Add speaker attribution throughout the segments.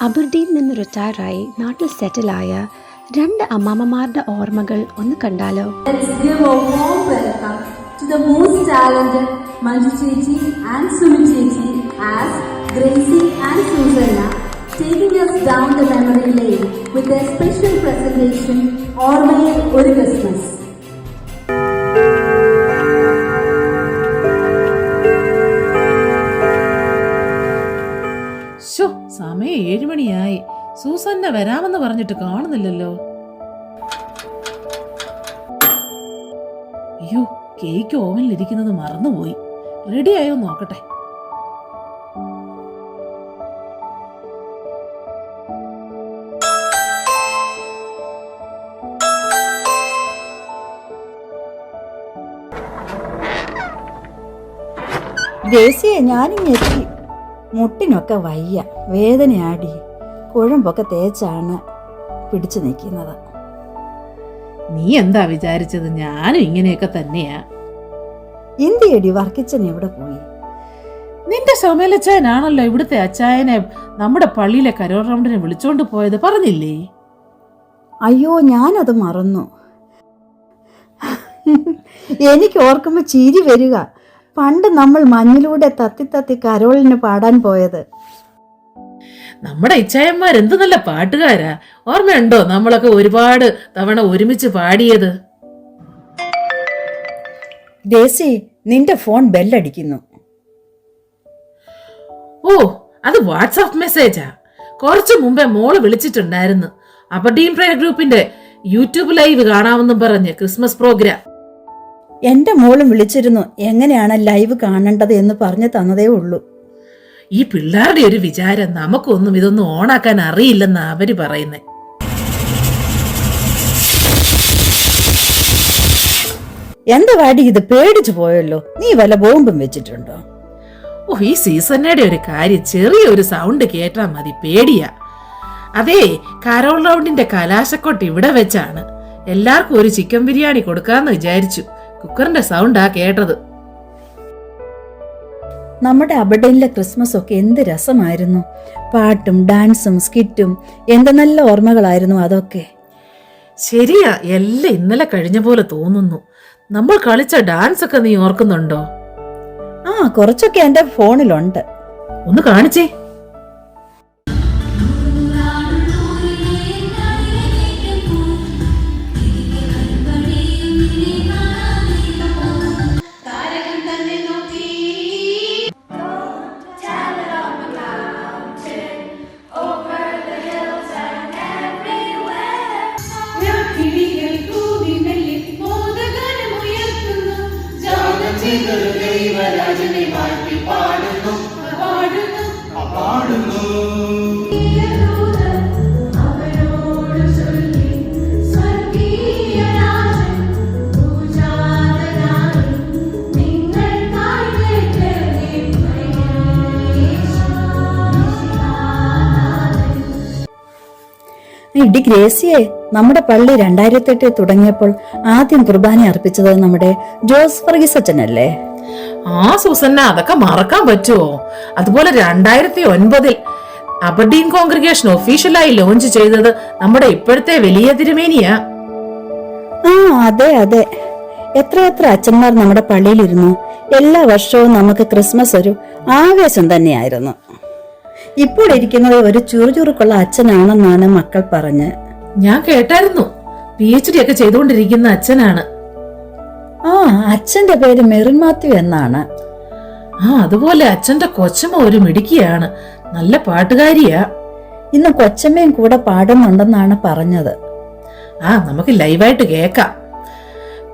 Speaker 1: അബർഡീനിൽ നിന്ന് റിട്ടയറായി നാട്ടിൽ സെറ്റിലായ രണ്ട് അമ്മാമ്മമാരുടെ ഓർമ്മകൾ ഒന്ന് കണ്ടാലോ?
Speaker 2: The most talented Manju Chechi and Sumi Chechi as Gracie and Susanna, taking us down the memory lane with their special presentation Ormayil Oru Christmas.
Speaker 3: സമയം 7 മണിയായി. സൂസന്ന വരാമെന്ന് പറഞ്ഞിട്ട് കാണുന്നില്ലല്ലോ. അയ്യോ, കേക്ക് ഓവനിലിരിക്കുന്നത് മറന്നുപോയി. റെഡിയായോ നോക്കട്ടെ.
Speaker 4: ദേശീയ ഞാനിങ്ങെത്തി. മുട്ടിനൊക്കെ വയ്യ, വേദനയാടി. കുഴമ്പൊക്കെ തേച്ചാണ് പിടിച്ചു നിൽക്കുന്നത്.
Speaker 3: നീ എന്താ വിചാരിച്ചത്? ഞാനും ഇങ്ങനെയൊക്കെ തന്നെയാ.
Speaker 4: ഇന്ത്യയടി വർക്കിച്ചൻ എവിടെ പോയി?
Speaker 3: നിന്റെ ശമേലച്ചായനാണല്ലോ ഇവിടുത്തെ അച്ചായനെ നമ്മുടെ പള്ളിയിലെ കരോൾ റൗണ്ടിനെ വിളിച്ചോണ്ട് പോയത്, പറഞ്ഞില്ലേ?
Speaker 4: അയ്യോ, ഞാനത് മറന്നു. എനിക്ക് ഓർക്കുമ്പോ ചിരി വരിക. പണ്ട് നമ്മൾ മഞ്ഞിലൂടെ തത്തി തത്തി കരോളിന് പാടാൻ പോയത്.
Speaker 3: നമ്മുടെ ഇച്ചായന്മാർ എന്ത് നല്ല പാട്ടുകാരാ. ഓർമ്മയുണ്ടോ നമ്മളൊക്കെ ഒരുപാട് തവണ ഒരുമിച്ച് പാടിയത്?
Speaker 4: ദേശി, നിന്റെ ഫോൺ ബെല്ലടിക്കുന്നു.
Speaker 3: ഓ, അത് വാട്സാപ്പ് മെസ്സേജാ. കുറച്ചു മുമ്പേ മോള് വിളിച്ചിട്ടുണ്ടായിരുന്നു. അബർഡീൻ പ്രയർ ഗ്രൂപ്പിന്റെ യൂട്യൂബ് ലൈവ് കാണാമെന്നും പറഞ്ഞ് ക്രിസ്മസ് പ്രോഗ്രാം.
Speaker 4: എന്റെ മോളും വിളിച്ചിരുന്നു. എങ്ങനെയാണ് ലൈവ് കാണേണ്ടത് എന്ന് പറഞ്ഞു തന്നതേ ഉള്ളൂ.
Speaker 3: ഈ പിള്ളേരുടെ ഒരു വിചാരം നമുക്കൊന്നും ഇതൊന്നും ഓണാക്കാൻ അറിയില്ലെന്നാ അവര് പറയുന്നേ.
Speaker 4: എന്താ വാടി ഇത്? പേടിച്ചു പോയല്ലോ. നീ വല്ല ബോംബും വെച്ചിട്ടുണ്ടോ?
Speaker 3: ഓ, ഈ സീസണയുടെ ഒരു കാര്യം, ചെറിയൊരു സൗണ്ട് കേട്ടാ മതി, പേടിയാ. അതേ, കരോൾ റൗണ്ടിന്റെ കലാശക്കൊട്ട് ഇവിടെ വെച്ചാണ്. എല്ലാവർക്കും ഒരു ചിക്കൻ ബിരിയാണി കൊടുക്കാന്ന് വിചാരിച്ചു. കുക്കറിന്റെ സൗണ്ടാ കേട്ടത്.
Speaker 4: നമ്മുടെ അബർഡീനിലെ ക്രിസ്മസ് ഒക്കെ എന്ത് രസമായിരുന്നു. പാട്ടും ഡാൻസും സ്കിറ്റും എന്ത് നല്ല ഓർമ്മകളായിരുന്നു അതൊക്കെ.
Speaker 3: ശരിയാ, എല്ലാം ഇന്നലെ കഴിഞ്ഞ പോലെ തോന്നുന്നു. നമ്മൾ കളിച്ച ഡാൻസ് ഒക്കെ നീ ഓർക്കുന്നുണ്ടോ?
Speaker 4: ആ, കുറച്ചൊക്കെ എന്റെ ഫോണിലുണ്ട്.
Speaker 3: ഒന്ന് കാണിച്ചേ.
Speaker 4: ഇടി ഗ്രേസിയെ, നമ്മുടെ പള്ളി 2008 തുടങ്ങിയപ്പോൾ ആദ്യം കുർബാന അർപ്പിച്ചത് നമ്മുടെ ജോസ് വർഗീസ് അച്ഛനല്ലേ?
Speaker 3: ആ സൂസന്ന, അതൊക്കെ മറക്കാൻ പറ്റുമോ? അതുപോലെ 2009 അബർഡീൻ കോൺഗ്രിഗേഷൻ ഒഫീഷ്യലായി ലോഞ്ച് ചെയ്തത് നമ്മുടെ ഇപ്പോഴത്തെ വലിയ തിരുമേനിയാ.
Speaker 4: ആ, അതെ അതെ. എത്ര അച്ഛന്മാർ നമ്മുടെ പള്ളിയിലിരുന്നു. എല്ലാ വർഷവും നമുക്ക് ക്രിസ്മസ് ഒരു ആവേശം തന്നെയായിരുന്നു. ഇപ്പോൾ ഇരിക്കുന്നത് ഒരു ചുറുചുറുക്കുള്ള അച്ഛനാണെന്നാണ് മക്കൾ പറഞ്ഞ്.
Speaker 3: ഞാൻ കേട്ടായിരുന്നു. PhD ഒക്കെ ചെയ്തുകൊണ്ടിരിക്കുന്ന അച്ഛനാണ്.
Speaker 4: ആ, അച്ഛന്റെ പേര് മെറിൻ മാത്യു എന്നാണ്.
Speaker 3: ആ, അതുപോലെ അച്ഛന്റെ കൊച്ചമ്മ ഒരു മിടുക്കിയാണ്, നല്ല പാട്ടുകാരിയാ.
Speaker 4: ഇന്ന് കൊച്ചമ്മയും കൂടെ പാടുന്നുണ്ടെന്നാണ് പറഞ്ഞത്.
Speaker 3: ആ, നമുക്ക് ലൈവായിട്ട് കേക്കാം.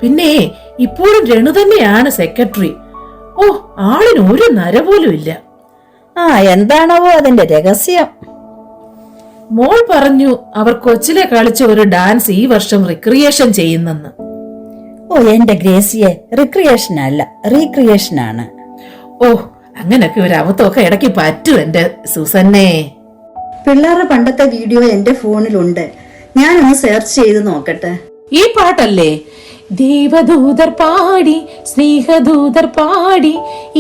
Speaker 3: പിന്നെ ഇപ്പോഴും രേണു തന്നെയാണ് സെക്രട്ടറി. ഓ, ആളിന് ഒരു നര പോലും ഇല്ല.
Speaker 4: ആ, എന്താണാവോ അതിന്റെ രഹസ്യം?
Speaker 3: മോൾ പറഞ്ഞു അവർ കൊച്ചിലെ കളിച്ച ഒരു ഡാൻസ് ഈ വർഷം റിക്രിയേഷൻ ചെയ്യുന്നെന്ന്.
Speaker 4: ഓ, എന്റെ ഗ്രേസിയെ, റിക്രിയേഷൻ അല്ല, റീക്രിയേഷൻ ആണ്.
Speaker 3: ഓ, അങ്ങനൊക്കെ ഒരു അവത്തൊക്കെ ഇടയ്ക്ക് പറ്റും എന്റെ സൂസന്നേ.
Speaker 4: പിള്ളേരുടെ പണ്ടത്തെ വീഡിയോ എന്റെ ഫോണിലുണ്ട്. ഞാനൊന്ന് സെർച്ച് ചെയ്ത് നോക്കട്ടെ.
Speaker 3: ഈ പാട്ടല്ലേ? ദേവദൂതർ പാടി സ്നേഹദൂതർ പാടി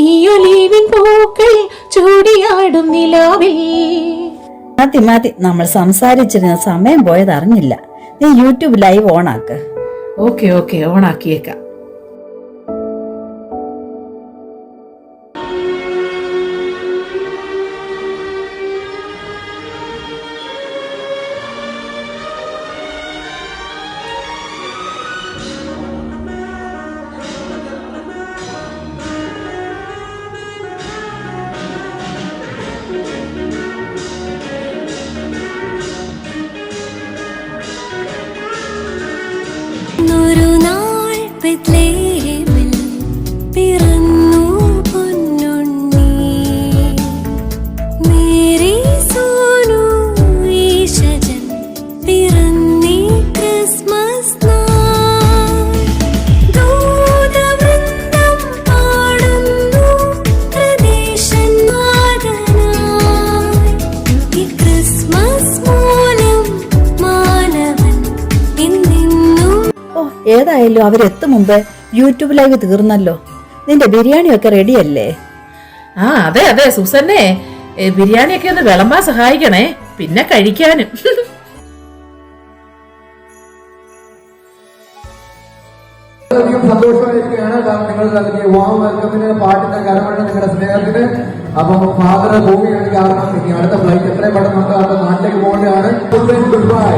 Speaker 3: ഈ ഒലീവിൻ പൂക്കൾ ചൂടിയാടും നിലാവിൽ.
Speaker 4: മാറ്റി മാറ്റി നമ്മൾ സംസാരിച്ചിരുന്ന സമയം പോയത് അറിഞ്ഞില്ല. നീ യൂട്യൂബ് ലൈവ് ഓണാക്ക്.
Speaker 3: ഓക്കെ ഓക്കെ, ഓണാക്കിയേക്കാം.
Speaker 5: ഒരു നാൾ ബെത്ലഹേമിൽ പിറന്നു പൊന്നുണ്ണി, മേരി സോനു ഈശജൻ പിറന്നീ ക്രിസ്മസ് നാൾ. ദൂതവൃന്ദം പാടുന്നു പ്രദേശനാഥനായി, ഈ ക്രിസ്മസ് മൂലം മാനവൻ ഇന്നെന്നും.
Speaker 4: ഓ, ഏതായാലും അവരെത്തും മുമ്പേ യൂട്യൂബ് ലൈവ് തീർന്നല്ലോ. നിന്റെ ബിരിയാണിയൊക്കെ റെഡിയല്ലേ?
Speaker 3: ആ അതെ അതെ സൂസന്നെ, ബിരിയാണിയൊക്കെ ഒന്ന് വിളമ്പാൻ സഹായിക്കണേ, പിന്നെ കഴിക്കാനും.
Speaker 6: സന്തോഷമായിരിക്കുകയാണ്. നിങ്ങൾ നൽകിയ വാം വെൽക്കമിന്, പാട്ടിന്റെ കരമഴ, നിങ്ങളുടെ സ്നേഹത്തിന്. അപ്പം ഫാദർ പോവുകയാണ്. കാരണം ഇനി അടുത്ത ഫ്ലൈറ്റ് എത്രയും പെട്ടെന്ന് നാട്ടിലേക്ക് പോകേണ്ടതാണ്. Good bye.